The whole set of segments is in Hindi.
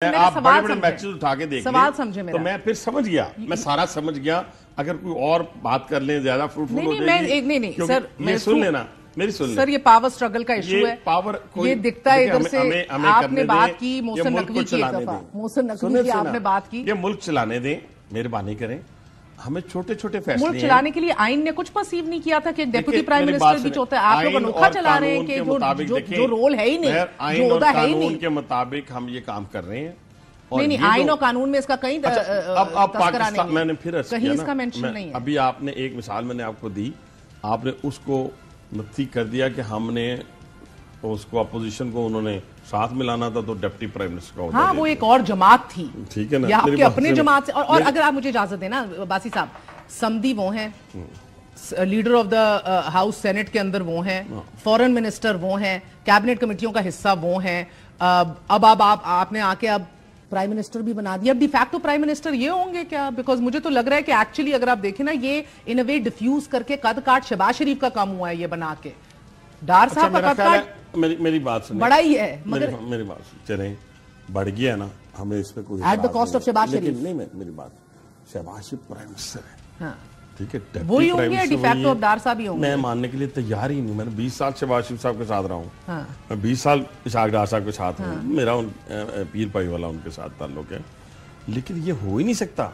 आप बड़े बड़े मैचेस उठा के देख सवाल समझे मेरा। तो मैं फिर समझ गया, मैं सारा समझ गया। अगर कोई और बात कर ले ज्यादा फ्रूटफुल हो जाएगी। नहीं सर, ये सुन लेना, मेरी सुन सर, ये पावर स्ट्रगल का इशू है। पावर ये दिखता है इधर से। आपने बात की मोहसिन नकवी की, मोहसिन नकवी की आपने बात की। ये मुल्क चलाने दें, मेहरबानी करें। हमें छोटे छोटे फैसले मुल्क चलाने के लिए आइन ने कुछ परसीव नहीं किया था कि डिप्टी प्राइम मिनिस्टर भी होता है। आप लोग अनोखा चला रहे हैं कि जो रोल है ही नहीं, जो ओहदा है ही नहीं, के मुताबिक हम ये काम कर रहे हैं। नहीं, आइन और कानून में इसका कहीं अब पाकिस्तान मैंने फिर कहीं इसका मेंशन नहीं है। अभी आपने एक मिसाल मैंने आपको दी, आपने उसको नफी कर दिया कि हमने उसको अपोजिशन को उन्होंने साथ मिलाना था तो डिप्टी प्राइम मिनिस्टर का। हाँ, वो एक और जमात थी, ठीक है ना, या आपके अपने जमात से। और अगर आप मुझे इजाजत देना बासी साहब, समदी वो हैं, leader of the house senate के अंदर वो हैं, फॉरेन मिनिस्टर वो हैं, कैबिनेट कमेटियों का हिस्सा वो हैं। अब आपने आके अब प्राइम मिनिस्टर भी बना दिया। अब डिफैक्टो प्राइम मिनिस्टर ये होंगे क्या? बिकॉज मुझे तो लग रहा है कि एक्चुअली अगर आप देखें ना, ये इन अ वे डिफ्यूज करके कद काट शहबाज शरीफ का काम हुआ है ये बना के। डार साहब का कद काट मेरी बात सुनिए, बड़ा ही है, मगर मेरी बात चले बढ़ गया ना, हमें इसमें कोई at the cost of Shahbaz Sharif नहीं। मेरी बात, शहबाज शरीफ प्राइम मिनिस्टर है, हाँ, ठीक है, वही होंगे, डिफैक्टो डार साहब ही होंगे। मैं मानने के लिए तैयार ही नहीं। मैंने 20 साल शहबाज शरीफ साहब के साथ रहा हूँ, हाँ, मैं 20 साल इशाक डार साहब के साथ हूँ, मेरा पीर पाई वाला उनके साथ ताल्लुक है। लेकिन ये हो ही नहीं सकता।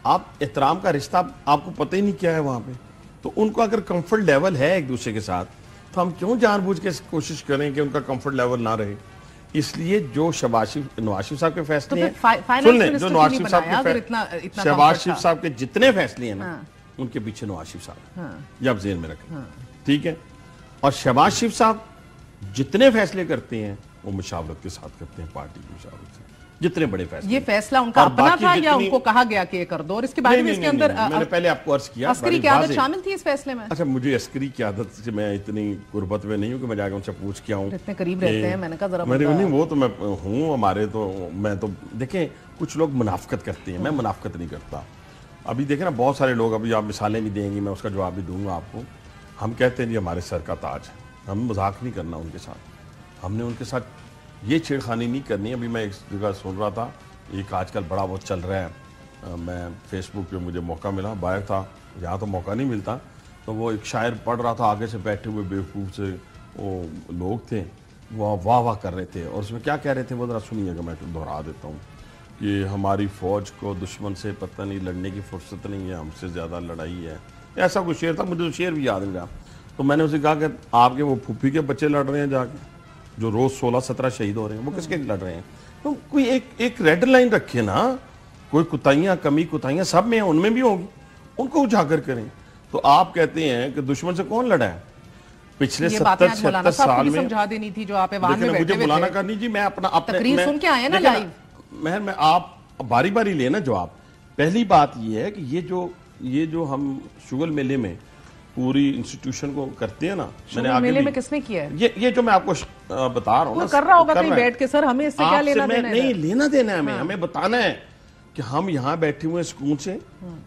आप एहतराम का रिश्ता आपको पता ही नहीं क्या है वहां पे। तो उनको अगर कंफर्ट लेवल है एक दूसरे के साथ, तो हम क्यों जानबूझ के कोशिश करें कि उनका कंफर्ट लेवल ना रहे। इसलिए जो नवाज शरीफ साहब के फैसले हैं, सुन लें, जो नवाज शरीफ साहब के शहबाज शरीफ साहब के जितने फैसले हैं ना, उनके पीछे नवाज शरीफ साहब, ये आप ज़हन में रखें, ठीक है। और शहबाज शरीफ साहब जितने फैसले करते हैं वो मुशावरत के साथ करते हैं, पार्टी की मुशावरत से। जितने बड़े फैसले, ये फैसला उनका अपना था या उनको कहा गया कि ये कर दो? और इसके बाद में इसके अंदर मैंने पहले आपको अर्ज किया, अस्करी की आदत शामिल थी इस फैसले में। अच्छा, मुझे अस्करी की आदत से मैं इतनी गुर्बत में नहीं हूँ कि मैं जाकर उनसे पूछ के आऊँ। इतने करीब रहते हैं, मैंने कहा जरा नहीं, वो तो मैं हूँ, हमारे तो मैं तो देखें, कुछ लोग मुनाफकत करते हैं, मैं मुनाफकत नहीं करता। अभी देखें ना, बहुत सारे लोग, अभी आप मिसालें भी देंगी, मैं उसका जवाब भी दूंगा आपको। हम कहते हैं जी हमारे सर का ताज है, हम मजाक नहीं करना उनके साथ, हमने उनके साथ ये छेड़खानी नहीं करनी। अभी मैं एक जगह सुन रहा था, एक आजकल बड़ा बहुत चल रहा है, मैं फेसबुक पे मुझे मौका मिला, बाहर था, यहाँ तो मौका नहीं मिलता, तो वो एक शायर पढ़ रहा था, आगे से बैठे हुए बेवकूफ़ से वो लोग थे, वो वाह वाह कर रहे थे। और उसमें क्या कह रहे थे वो ज़रा सुनिएगा, मैं दोहरा देता हूँ कि हमारी फ़ौज को दुश्मन से पता नहीं लड़ने की फुर्सत नहीं है, हमसे ज़्यादा लड़ाई है, ऐसा कुछ शेर था, मुझे तो शेर भी याद नहीं रहा। तो मैंने उसे कहा कि आपके वो फूफी के बच्चे लड़ रहे हैं जाके, जो रोज़ 16-17 शहीद हो रहे हैं, वो किसके लड़ रहे हैं? तो कोई एक रेड लाइन रखे ना, कोई कुताइयां, कमी कुताइयां सब में हैं, उनमें भी होगी, उनको उजागर करें। तो आप कहते हैं कि दुश्मन से कौन लड़ा है पिछले 70-76 साल में? समझा देनी थी जो आप ऐवान में बैठे मुझे बुलाना करनी जी, मैं अपना तकरीर सुन के आए ना लाइव। मैं आप बारी बारी लेना जवाब। पहली बात ये है कि ये जो हम शुगल मेले में पूरी इंस्टीट्यूशन को करते हैं ना, मैंने आगे मेले में किसने किया है? ये जो मैं आपको बता रहा हूँ ना, कर रहा होगा कहीं बैठ के, सर हमें इससे क्या लेना देना है? नहीं लेना देना है, हमें बताना है कि हम यहाँ बैठे हुए सुकून से,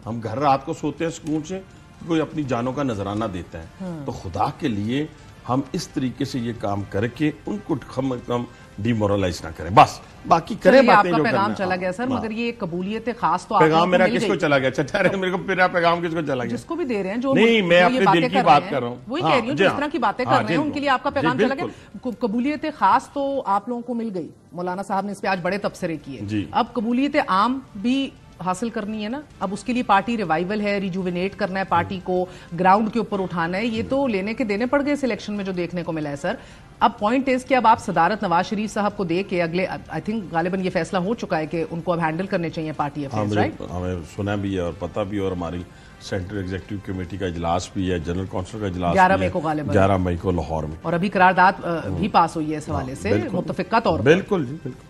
हम घर रात को सोते हैं सुकून से, कोई अपनी जानों का नजराना देता है। तो खुदा के लिए हम इस तरीके से ये काम करके उनको कम डिमोरलाइज ना करें, बस बाकी करें बातें जो पैगाम चला गया सर, मगर ये कबूलियत खास तो पैगाम मेरा किसको चला गया? अच्छा, मेरे को मेरा पैगाम किसको चला गया? जिसको भी दे रहे हैं, जो नहीं, मैं अपने दिल की बात कर रहा हूँ, वही कह रही हूँ, जिस तरह की बातें कर रहे हैं उनके लिए आपका पैगाम चला गया। कबूलियत खास तो आप लोगों को मिल गई, मौलाना साहब ने इस पे आज बड़े तबसरे किए। अब कबूलियत आम भी हासिल करनी है ना, अब उसके लिए पार्टी रिवाइवल है, रिजुविनेट करना है पार्टी को, ग्राउंड के ऊपर उठाना है। ये तो लेने के देने पड़ गए सिलेक्शन में जो देखने को मिला है सर। अब पॉइंट इज कि अब आप सदारत नवाज शरीफ साहब को दे के अगले, आई थिंक गालिबन ये फैसला हो चुका है कि उनको अब हैंडल करने चाहिए पार्टी अफेयर्स, राइट? हमें सुना भी है और पता भी, और हमारी सेंट्रल एग्जीक्यूटिव कमेटी का इजलास भी है, जनरल काउंसिल का इजलास 11 मई को गालिबन, 11 मई को लाहौर में, और अभी करारदाद भी पास हुई है इस हवाले से मुत्तफिका तौर पर। बिल्कुल जी, बिल्कुल,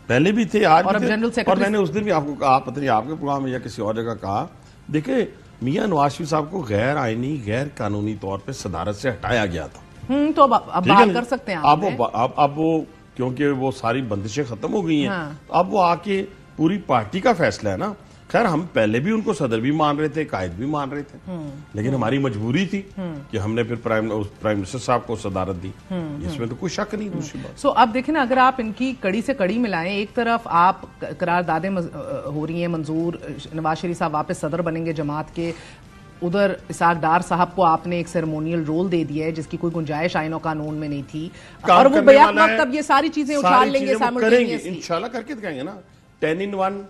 पहले भी थे, आज और भी थे। जनरल और मैंने उस दिन भी आपको कहा, पता नहीं आपके प्रोग्राम में या किसी और जगह कहा, देखिए मियां नवाज शरीफ साहब को गैर आईनी, गैर कानूनी तौर पे सदारत से हटाया गया था। तो अब बात कर सकते हैं अब वो क्योंकि वो सारी बंदिशें खत्म हो गई हैं, अब वो आके पूरी पार्टी का फैसला है ना, खैर हम पहले भी उनको सदर भी मान रहे थे, कायद भी मान रहे थे, लेकिन हमारी मजबूरी थी कि हमने फिर प्राइम मिनिस्टर साहब को सदारत दी। इसमें तो कोई शक नहीं। दूसरी बात सो अब देखें ना, अगर आप इनकी कड़ी से कड़ी मिलाएं, एक तरफ आप करारदादें हो रही हैं मंजूर, नवाज शरीफ साहब वापस सदर बनेंगे जमात के, उधर इसाक डार साहब को आपने एक सेरेमोनियल रोल दे दिया है जिसकी कोई गुंजाइश आईनो कानून में नहीं थी, और वो बैक वक्त अब ये सारी चीजें उछाल लेंगे, साइमल्टेनियसली इंशाल्लाह करके दिखाएंगे ना। 10-in-1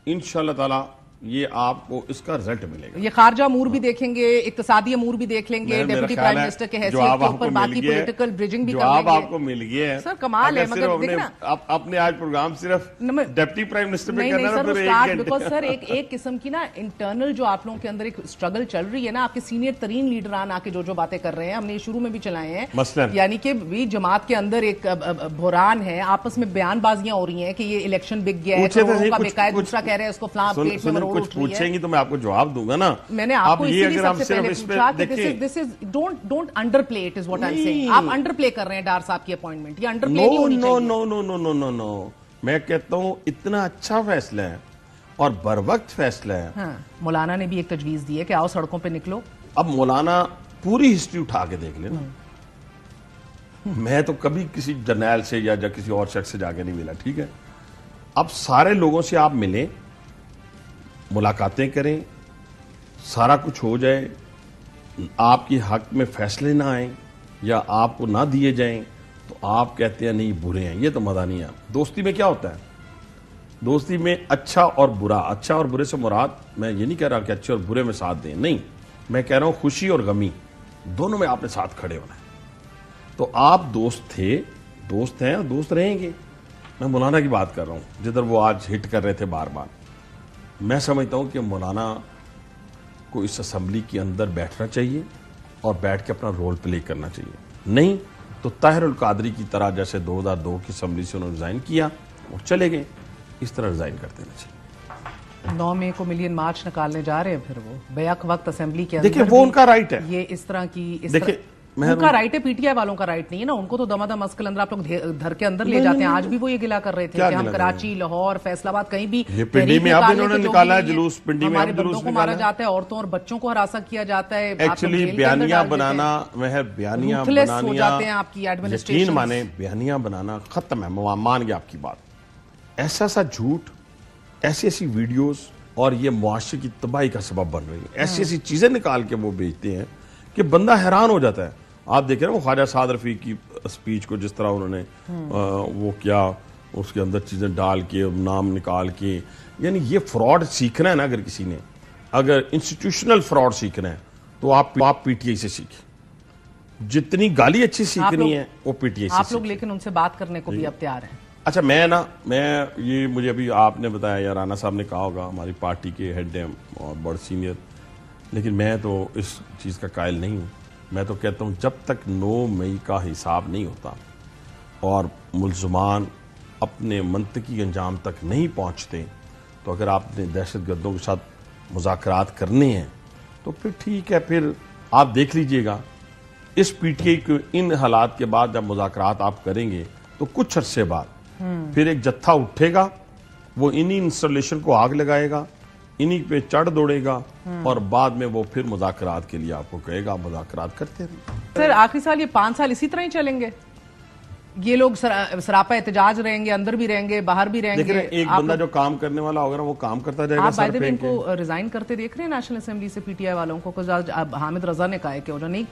इंशाल्लाह ताला ये आपको इसका रिजल्ट मिलेगा। ये खारजा अमूर भी देखेंगे, इक्तिसादी अमूर भी देख लेंगे, डेप्यूटी प्राइम मिनिस्टर के हैसियत के ऊपर बाकी पॉलिटिकल ब्रिजिंग भी कर लेंगे। आपको मिल गया है सर, कमाल है। मतलब देखना आपने आज प्रोग्राम सिर्फ डेप्यूटी प्राइम मिनिस्टर पे करना है, बिकॉज सर एक किस्म की ना इंटरनल जो आप लोगों के अंदर एक स्ट्रगल चल रही है ना, आपके सीनियर तरीन लीडरान आके जो बातें कर रहे हैं, हमने शुरू में भी चलाए हैं, मसलन यानी कि भी जमात के अंदर एक बुहरान है, आपस में बयानबाजियां हो रही हैं कि ये इलेक्शन बिक गया है, दूसरा कह रहे हैं उसको फलां पेट में मरोड़ उठ रही है। तो मैं आपको जवाब दूंगा ना। मैंने आपको इसीलिए सबसे पहले पूछा कि this is don't underplay it, is what I am saying. आप अंडरप्ले कर रहे हैं डार साहब की अपॉइंटमेंट, ये अंडरप्ले नहीं होनी चाहिए। नो, मैं कहता हूं इतना अच्छा फैसला है और बरवक्त फैसला है। हाँ, मौलाना ने भी एक तजवीज दी है कि आओ सड़कों पे निकलो। अब मौलाना पूरी हिस्ट्री उठा के देख लेना। मैं तो कभी किसी जर्नैल से या किसी और शख्स से जाके नहीं मिला, ठीक है। अब सारे लोगों से आप मिलें, मुलाकातें करें, सारा कुछ हो जाए, आपके हक में फैसले ना आए या आपको ना दिए जाएं, तो आप कहते हैं नहीं बुरे हैं, ये तो मजा नहीं है। दोस्ती में क्या होता है? दोस्ती में अच्छा और बुरा, अच्छा और बुरे से मुराद मैं ये नहीं कह रहा कि अच्छे और बुरे में साथ दें, नहीं, मैं कह रहा हूं खुशी और गमी दोनों में आपने साथ खड़े होना है। तो आप दोस्त थे, दोस्त हैं और दोस्त रहेंगे। मैं मौलाना की बात कर रहा हूं, जिधर वो आज हिट कर रहे थे बार बार। मैं समझता हूं कि मौलाना को इस असेंबली के अंदर बैठना चाहिए और बैठ के अपना रोल प्ले करना चाहिए। नहीं तो ताहिरुल कादरी की तरह जैसे 2002 की असेंबली से उन्होंने रिजाइन किया, वो चले गए, इस तरह रिजाइन कर देना चाहिए। 9 मई को मिलियन मार्च निकालने जा रहे हैं, फिर वो बैक वक्त असेंबली के अंदर, देखिए वो उनका राइट है। ये इस तरह की देखिए उनका राइट है, पीटीआई वालों का राइट नहीं है ना। उनको तो दमादम मस्कल अंदर आप लोग धर के अंदर ले जाते हैं। आज भी वो ये गिला कर रहे थे कि हम कराची, लाहौर, फैसलाबाद कहीं भी पिंडी में अब इन्होंने निकाला है जुलूस, पिंडी में हमारे बंदों को मारा जाता है, औरतों और बच्चों को हरासा किया जाता है। एक्चुअली बयानियां बनाना, वह बयानियां हो जाते हैं आपकी एडमिनिस्ट्रेशन। यकीन माने बयानियां बनाना खत्म है, मान गया आपकी बात। ऐसा सा झूठ, ऐसी ऐसी वीडियोस और ये मुआशरे की तबाही का सबब बन रही है। ऐसी ऐसी चीजें निकाल के वो भेजते हैं कि बंदा हैरान हो जाता है। आप देख रहे हैं वो ख्वाजा साद रफीक की स्पीच को जिस तरह उन्होंने वो क्या उसके अंदर चीजें डाल के नाम निकाल के, यानी ये फ्रॉड सीखना है ना, अगर किसी ने अगर इंस्टीट्यूशनल फ्रॉड सीखना है तो आप पीटीआई से सीखें। जितनी गाली अच्छी सीखनी है वो पीटीआई से आप लोग, लेकिन उनसे बात करने को भी अब तैयार हैं। अच्छा, मैं ये मुझे अभी आपने बताया या राना साहब ने कहा होगा, हमारी पार्टी के हेड हैं और बड़े सीनियर, लेकिन मैं तो इस चीज का कायल नहीं हूं। मैं तो कहता हूं जब तक 9 मई का हिसाब नहीं होता और मुल्ज़मान अपने मंतकी अंजाम तक नहीं पहुंचते, तो अगर आपने दहशतगर्दों के साथ मुज़ाकरात करने हैं तो फिर ठीक है, फिर आप देख लीजिएगा। इस पीटीआई के इन हालात के बाद जब मुज़ाकरात आप करेंगे तो कुछ अरसे बाद फिर एक जत्था उठेगा, वो इन्हीं इंस्टॉलेशन को आग लगाएगा, इन्हीं पे चढ़ दौड़ेगा और बाद में वो फिर मुज़ाकरात के लिए आपको कहेगा मुज़ाकरात करते रहिए। सर आखिरी साल ये 5 साल इसी तरह ही चलेंगे? ये लोग सरापा एहतजाज रहेंगे, अंदर भी रहेंगे, बाहर भी रहेंगे? एक बंदा जो काम करने वाला होगा वो काम करता जाएगा। आप बाय द वे इनको रिजाइन करते देख रहे हैं नेशनल असेंबली से पीटीआई वालों को? हामिद रजा ने कहा है कि वो नहीं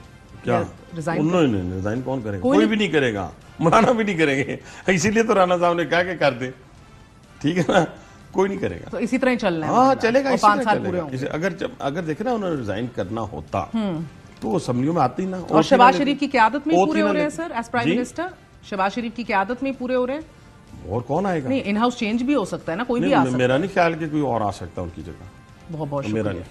क्या रिजाइन, रिजाइन कौन करेगा? कोई भी नहीं करेगा, मौलाना भी नहीं करेंगे। इसीलिए तो राना साहब ने कहा कि कर दे, ठीक है ना, कोई नहीं करेगा। तो इसी तरह ही चलना है। हाँ चलेगा, 5 साल पूरे होंगे। अगर देखे ना उन्होंने रिजाइन करना होता तो असेंबलियों में आती ना। और शहबाज शरीफ की क़यादत में पूरे हो रहे हैं sir, as prime minister Shahbaz Sharif की क़यादत में पूरे हो रहे हैं। और कौन आएगा? नहीं, इन हाउस चेंज भी हो सकता है ना, कोई भी आ सकता है। मेरा नहीं ख्याल कि कोई और आ सकता है उनकी जगह। बहुत बहुत शुक्रिया।